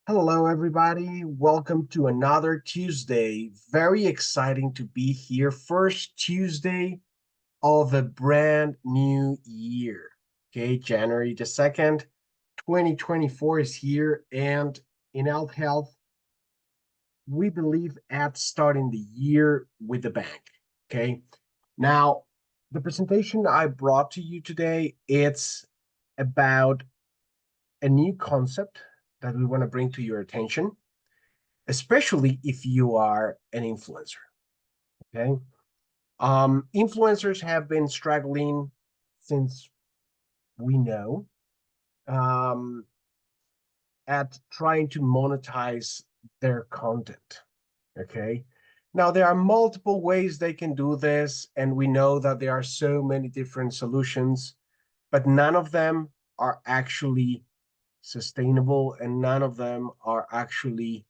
Hello, everybody. Welcome to another Tuesday. Very exciting to be here. First Tuesday of a brand new year. Okay, January the 2nd, 2024 is here. And in Alt Health, we believe at starting the year with a bang. Okay, now the presentation I brought to you today, it's about a new concept that we want to bring to your attention, especially if you are an influencer. Okay. Influencers have been struggling since we know um, at trying to monetize their content. Okay. Now, there are multiple ways they can do this, and we know that there are so many different solutions, but none of them are actually sustainable, and none of them are actually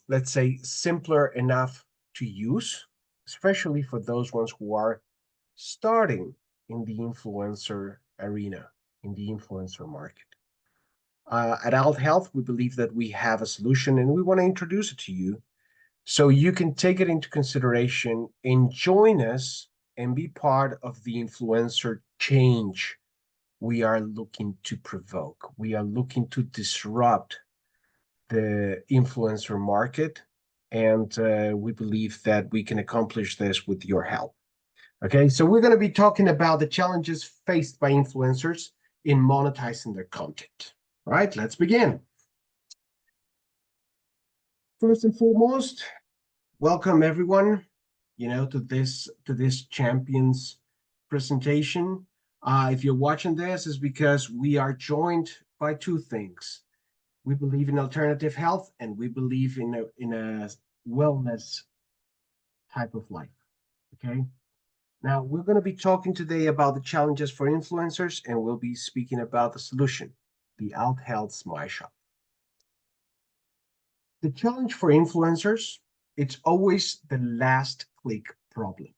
let's say, simpler enough to use, especially for those ones who are starting in the influencer arena, in the influencer market. At Alt Health, we believe that we have a solution and we want to introduce it to you so you can take it into consideration and join us and be part of the influencer change we are looking to provoke. We are looking to disrupt the influencer market. And we believe that we can accomplish this with your help. Okay, so we're going to be talking about the challenges faced by influencers in monetizing their content. All right, let's begin. First and foremost, welcome everyone, to this champions presentation. If you're watching this, is because we are joined by two things. We believe in alternative health, and we believe in a wellness type of life. Okay. Now we're going to be talking today about the challenges for influencers, and we'll be speaking about the solution, the Alt Health Smile Shop. The challenge for influencers, it's always the last click problem.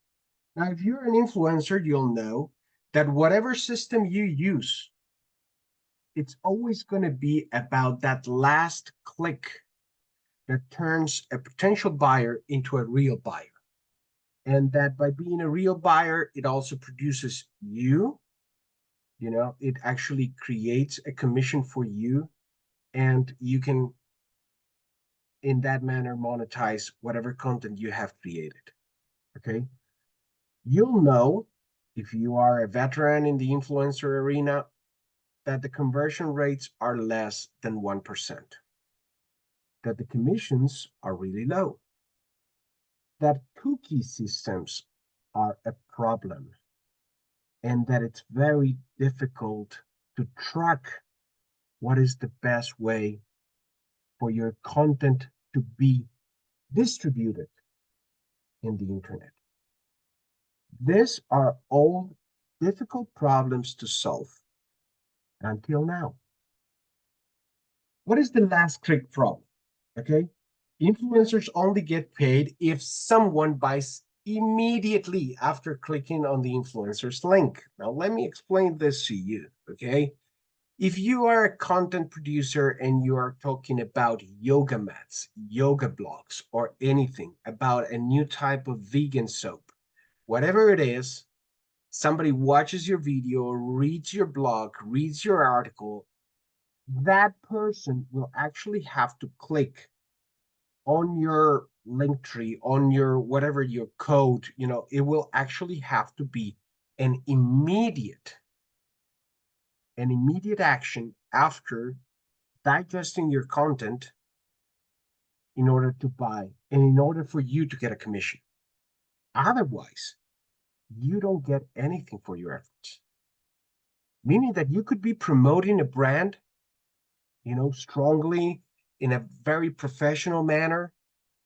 Now, if you're an influencer, you'll know that whatever system you use, it's always going to be about that last click that turns a potential buyer into a real buyer. And that by being a real buyer, it also produces it actually creates a commission for you, and you can, in that manner, monetize whatever content you have created. Okay. You'll know if you are a veteran in the influencer arena that the conversion rates are less than 1%, that the commissions are really low, that cookie systems are a problem, and that it's very difficult to track what is the best way for your content to be distributed in the internet. These are all difficult problems to solve until now. What is the last click problem? Okay. Influencers only get paid if someone buys immediately after clicking on the influencer's link. Now, let me explain this to you. Okay. If you are a content producer and you are talking about yoga mats, yoga blocks, or anything about a new type of vegan soap, whatever it is, somebody watches your video, reads your blog, reads your article, that person will actually have to click on your link tree, on your whatever your code, it will actually have to be an immediate an immediate action after digesting your content in order to buy and in order for you to get a commission. Otherwise, you don't get anything for your efforts. Meaning that you could be promoting a brand, strongly in a very professional manner.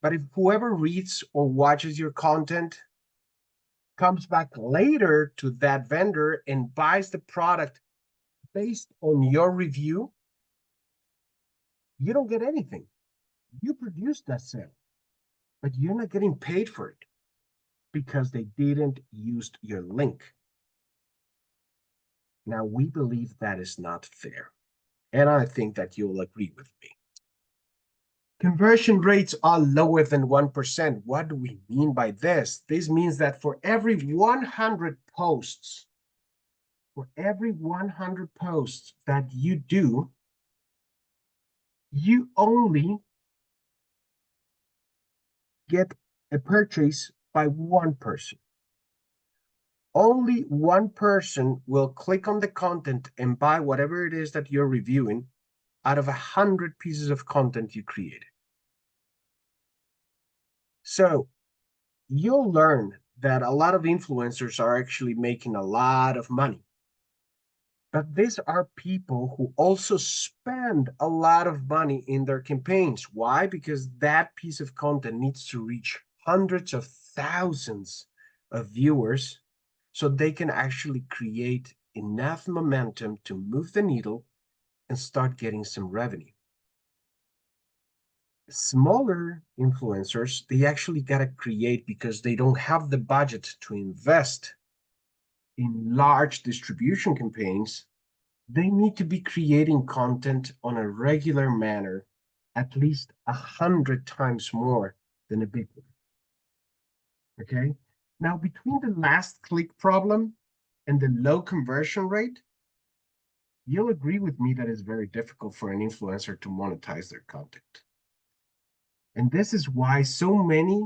But if whoever reads or watches your content comes back later to that vendor and buys the product based on your review, you don't get anything. You produced that sale, but you're not getting paid for it because they didn't use your link. Now, we believe that is not fair. And I think that you'll agree with me. Conversion rates are lower than 1%. What do we mean by this? This means that for every 100 posts, that you do, you only get a purchase by one person. Only one person will click on the content and buy whatever it is that you're reviewing out of 100 pieces of content you created. So you'll learn that a lot of influencers are actually making a lot of money. But these are people who also spend a lot of money in their campaigns. Why? Because that piece of content needs to reach hundreds of thousands of viewers so they can actually create enough momentum to move the needle and start getting some revenue. Smaller influencers, they actually got to create because they don't have the budget to invest in large distribution campaigns. They need to be creating content on a regular manner, at least 100 times more than a big one. Okay. Now, between the last click problem and the low conversion rate, you'll agree with me that it's very difficult for an influencer to monetize their content. And this is why so many,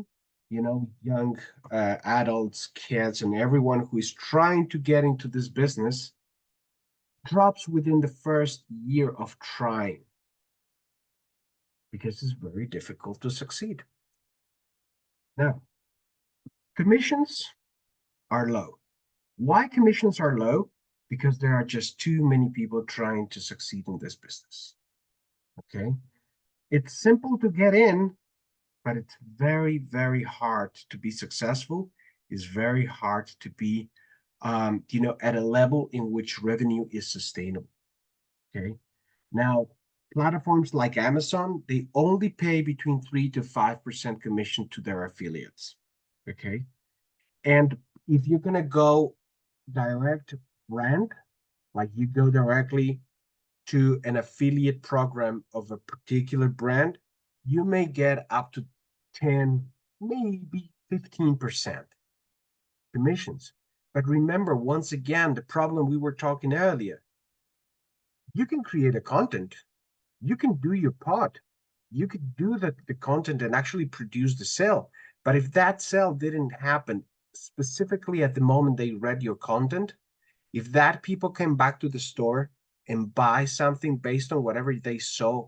young adults, kids, and everyone who is trying to get into this business drops within the first year of trying because it's very difficult to succeed. Now, commissions are low. Why commissions are low? Because there are just too many people trying to succeed in this business. Okay. It's simple to get in, but it's very, very hard to be successful. It's very hard to be, at a level in which revenue is sustainable. Okay. Now, platforms like Amazon, they only pay between 3 to 5% commission to their affiliates. Okay. And if you're going to go direct brand, like you go directly to an affiliate program of a particular brand, you may get up to 10, maybe 15% commissions. But remember, once again, the problem we were talking earlier, you can create a content, you can do your part, you could do the content and actually produce the sale. But if that sale didn't happen specifically at the moment they read your content, if that people came back to the store and buy something based on whatever they saw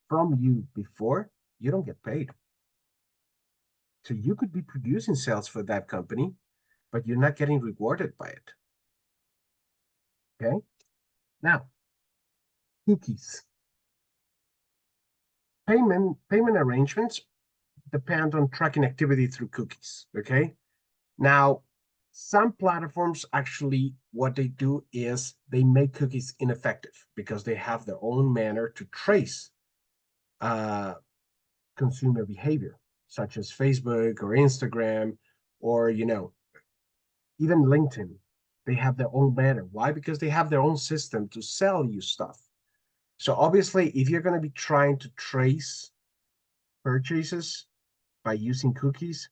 from you before, you don't get paid. So you could be producing sales for that company, but you're not getting rewarded by it. Okay. Now, cookies. Payment arrangements depend on tracking activity through cookies. Okay. Now, some platforms actually, what they do is they make cookies ineffective because they have their own manner to trace consumer behavior, such as Facebook or Instagram, or even LinkedIn. They have their own banner. Why? Because they have their own system to sell you stuff. So obviously, if you're going to be trying to trace purchases by using cookies,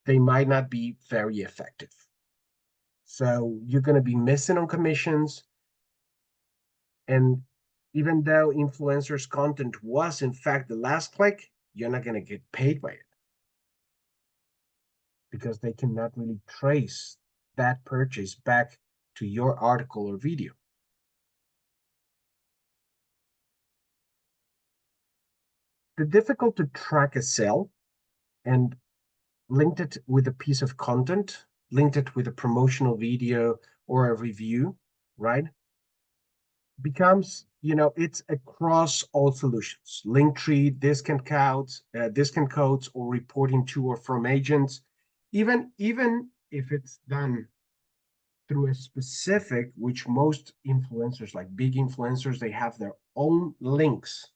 they might not be very effective. So you're going to be missing on commissions. And even though influencers' content was in fact the last click, you're not going to get paid by it because they cannot really trace that purchase back to your article or video. The difficult to track a sale and linked it with a piece of content, linked it with a promotional video or a review, right? Becomes, it's across all solutions. Linktree, discount codes, or reporting to or from agents. Even if it's done through a specific, which most influencers, like big influencers, they have their own links.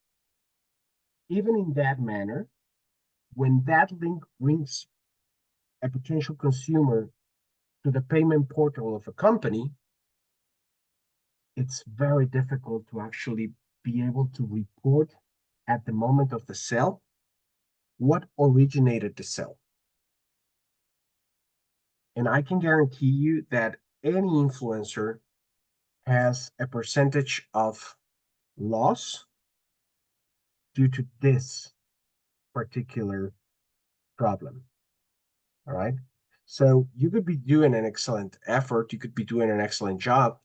Even in that manner, when that link brings a potential consumer to the payment portal of a company, it's very difficult to actually be able to report at the moment of the sale, what originated the sale. And I can guarantee you that any influencer has a percentage of loss due to this particular problem. All right. So you could be doing an excellent effort, you could be doing an excellent job,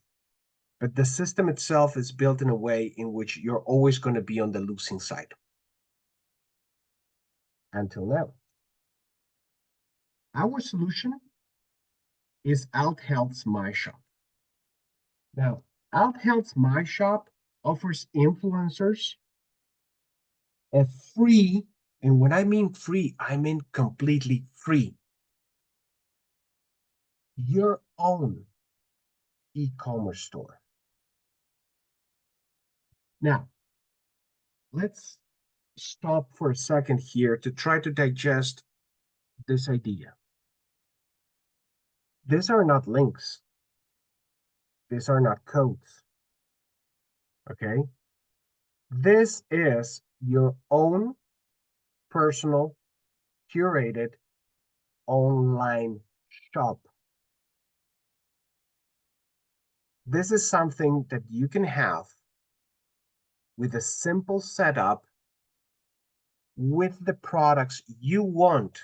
but the system itself is built in a way in which you're always going to be on the losing side. Until now. Our solution is OutHealth's My Shop. Now, OutHealth's My Shop offers influencers a free, and when I mean free, I mean completely free, your own e-commerce store. Now, let's stop for a second here to try to digest this idea. These are not links. These are not codes. Okay? This is your own personal, curated online shop. This is something that you can have with a simple setup with the products you want,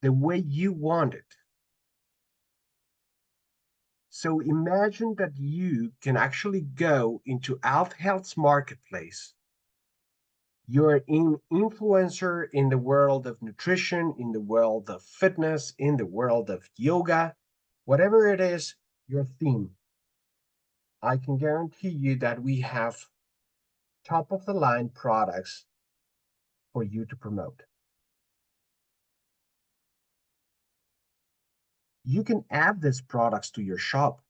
the way you want it. So imagine that you can actually go into OutHealth's marketplace. You're an influencer in the world of nutrition, in the world of fitness, in the world of yoga, whatever it is, your theme. I can guarantee you that we have top of the line products for you to promote. You can add these products to your shop,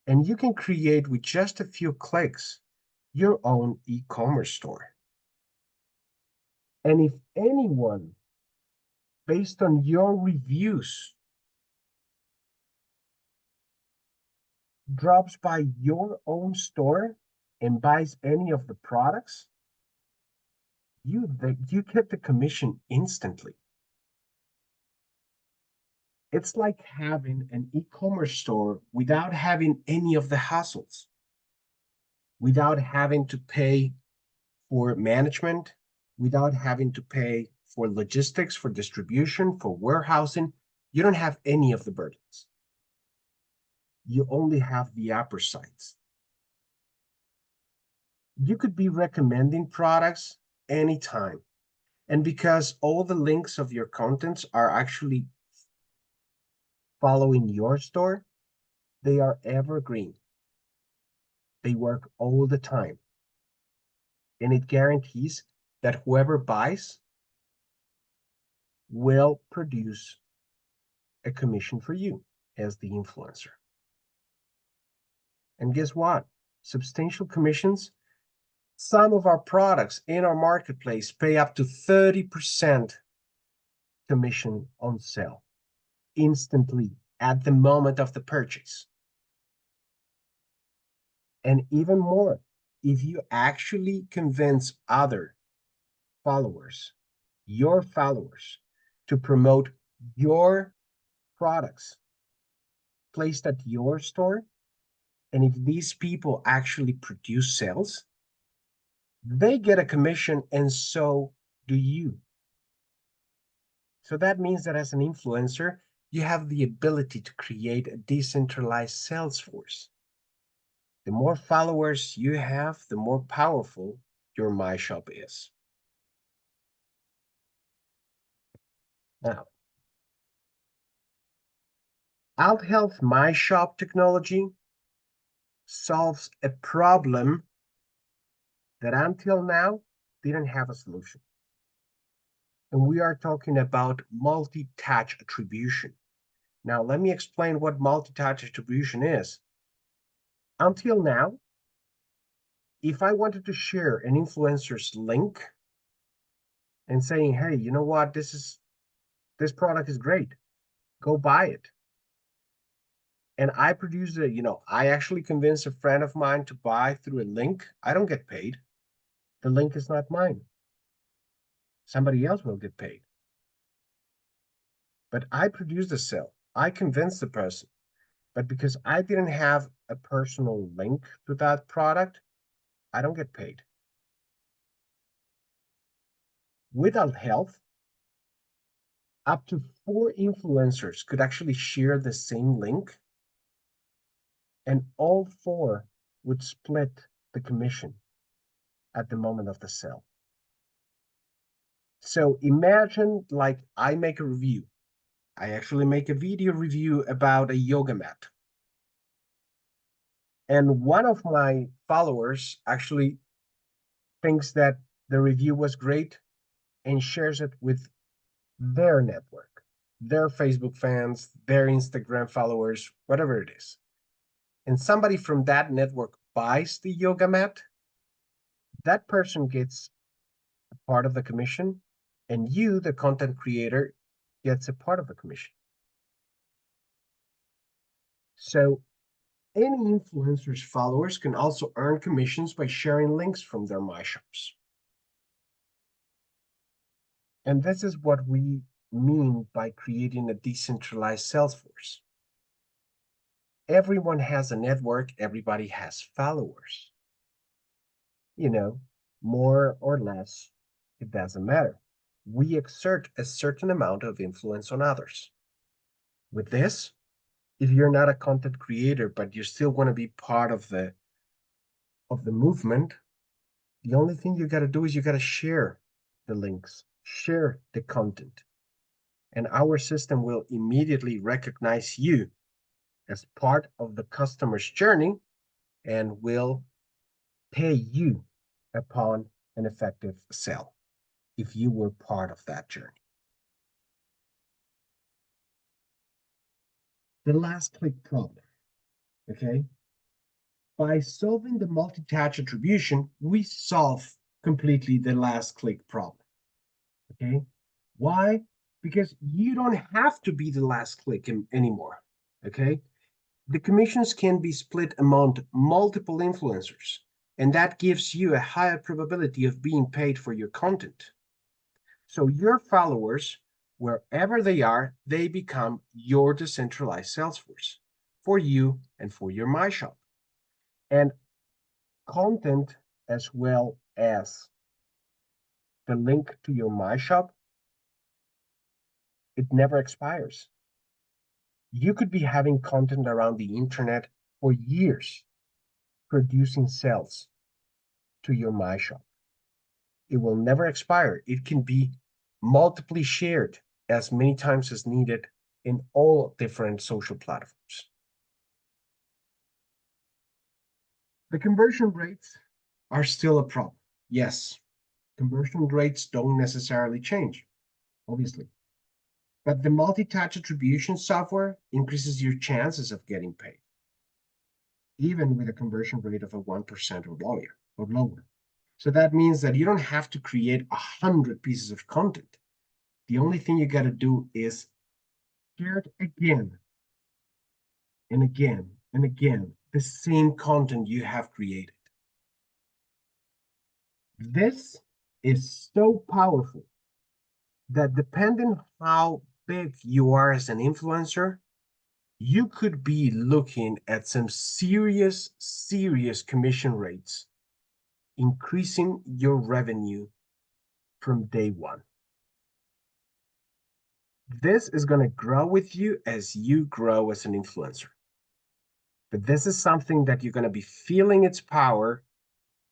and you can create with just a few clicks your own e-commerce store. And if anyone, based on your reviews, drops by your own store and buys any of the products, you get the commission instantly. It's like having an e-commerce store without having any of the hassles, without having to pay for management, without having to pay for logistics, for distribution, for warehousing. You don't have any of the burdens. You only have the upper sides. You could be recommending products anytime. And because all the links of your contents are actually following your store, they are evergreen. They work all the time. And it guarantees that whoever buys will produce a commission for you as the influencer. And guess what? Substantial commissions. Some of our products in our marketplace pay up to 30% commission on sale instantly at the moment of the purchase. And even more, if you actually convince other followers, your followers, to promote your products placed at your store, and if these people actually produce sales, they get a commission, and so do you. So that means that as an influencer, you have the ability to create a decentralized sales force. The more followers you have, the more powerful your My Shop is. Now, OutHealth My Shop technology solves a problem that until now didn't have a solution. And we are talking about multi-touch attribution. Now, let me explain what multi-touch attribution is. Until now, if I wanted to share an influencer's link and saying, hey, you know what, this product is great, go buy it. And I produce I actually convince a friend of mine to buy through a link, I don't get paid. The link is not mine. Somebody else will get paid. But I produced the sale. I convinced the person. But because I didn't have a personal link to that product, I don't get paid. Without Health, up to 4 influencers could actually share the same link, and all 4 would split the commission at the moment of the sale. So imagine like I make a review. I actually make a video review about a yoga mat. And one of my followers actually thinks that the review was great and shares it with their network, their Facebook fans, their Instagram followers, whatever it is. And somebody from that network buys the yoga mat, that person gets a part of the commission, and you, the content creator, gets a part of the commission. So any influencer's followers can also earn commissions by sharing links from their My Shops. And this is what we mean by creating a decentralized sales force. Everyone has a network, everybody has followers. You know, more or less, it doesn't matter. We exert a certain amount of influence on others. With this, if you're not a content creator, but you still want to be part of the movement, the only thing you got to do is you got to share the links, share the content, and our system will immediately recognize you as part of the customer's journey and will pay you upon an effective sale if you were part of that journey. The last click problem, okay? By solving the multi-touch attribution, we solve completely the last click problem, okay? Why? Because you don't have to be the last click anymore, okay? The commissions can be split among multiple influencers, and that gives you a higher probability of being paid for your content. So your followers, wherever they are, they become your decentralized sales force for you and for your My Shop. And content as well as the link to your My Shop, it never expires. You could be having content around the internet for years, producing sales to your My Shop. It will never expire. It can be multiply shared as many times as needed in all different social platforms. The conversion rates are still a problem. Yes, conversion rates don't necessarily change, obviously. But the multi-touch attribution software increases your chances of getting paid, even with a conversion rate of a 1% or lower. So that means that you don't have to create 100 pieces of content. The only thing you got to do is share it again and again and again, the same content you have created. This is so powerful that depending how big you are as an influencer, you could be looking at some serious commission rates, increasing your revenue from day one. This is going to grow with you as you grow as an influencer. But this is something that you're going to be feeling its power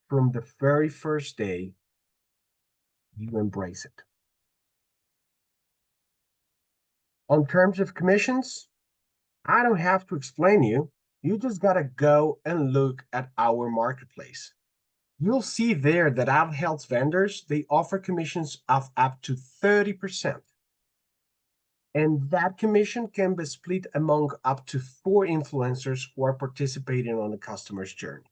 from the very first day you embrace it. On terms of commissions, I don't have to explain you. You just got to go and look at our marketplace. You'll see there that AdHealth vendors, they offer commissions of up to 30%. And that commission can be split among up to 4 influencers who are participating on the customer's journey.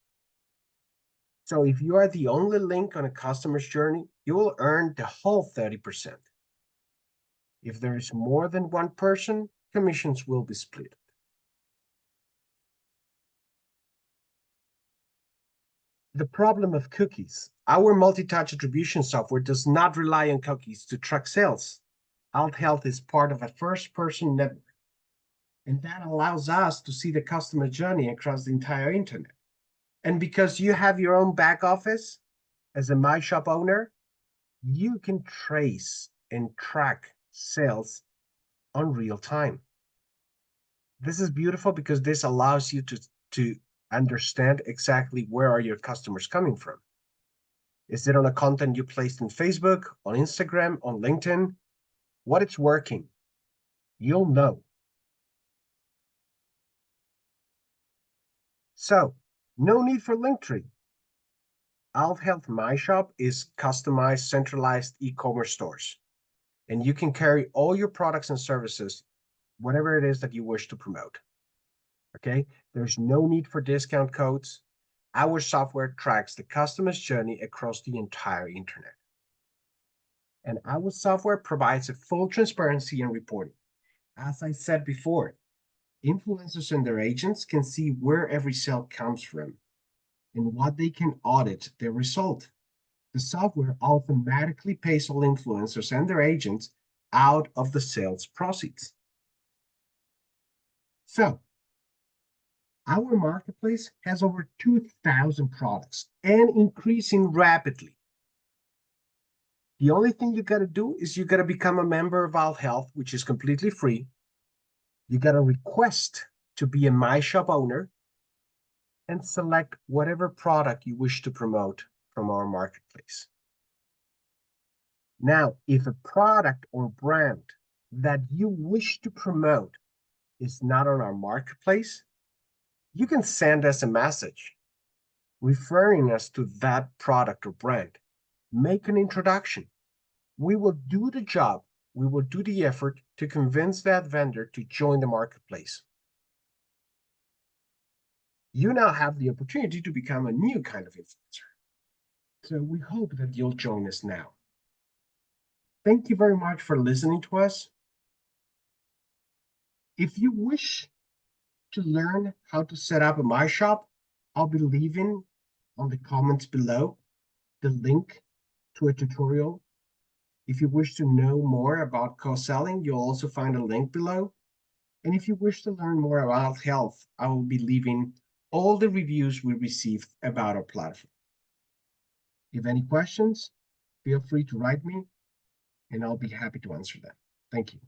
So if you are the only link on a customer's journey, you will earn the whole 30%. If there is more than one person, commissions will be split. the problem of cookies. Our multi-touch attribution software does not rely on cookies to track sales. Alt Health is part of a first-person network, and that allows us to see the customer journey across the entire internet. And because you have your own back office as a MyShop owner, you can trace and track sales on real time. This is beautiful because this allows you to understand exactly where are your customers coming from. Is it on a content you placed on Facebook, on Instagram, on LinkedIn? What it's working? You'll know. So, no need for Linktree. Alt Health MyShop is customized, centralized e-commerce stores. And you can carry all your products and services, whatever it is that you wish to promote. Okay? There's no need for discount codes. Our software tracks the customer's journey across the entire internet. And our software provides a full transparency and reporting. As I said before, influencers and their agents can see where every sale comes from and what they can audit their result. The software automatically pays all influencers and their agents out of the sales proceeds. So, our marketplace has over 2,000 products and increasing rapidly. The only thing you got to do is you got to become a member of Alt Health, which is completely free. You got to request to be a MyShop owner and select whatever product you wish to promote from our marketplace. Now, if a product or brand that you wish to promote is not on our marketplace, you can send us a message referring us to that product or brand. Make an introduction. We will do the job. We will do the effort to convince that vendor to join the marketplace. You now have the opportunity to become a new kind of influencer. So we hope that you'll join us now. Thank you very much for listening to us. If you wish to learn how to set up a MyShop, I'll be leaving on the comments below the link to a tutorial. If you wish to know more about co-selling, you'll also find a link below. And if you wish to learn more about health, I will be leaving all the reviews we received about our platform. If any questions, feel free to write me, and I'll be happy to answer them. Thank you.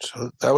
So that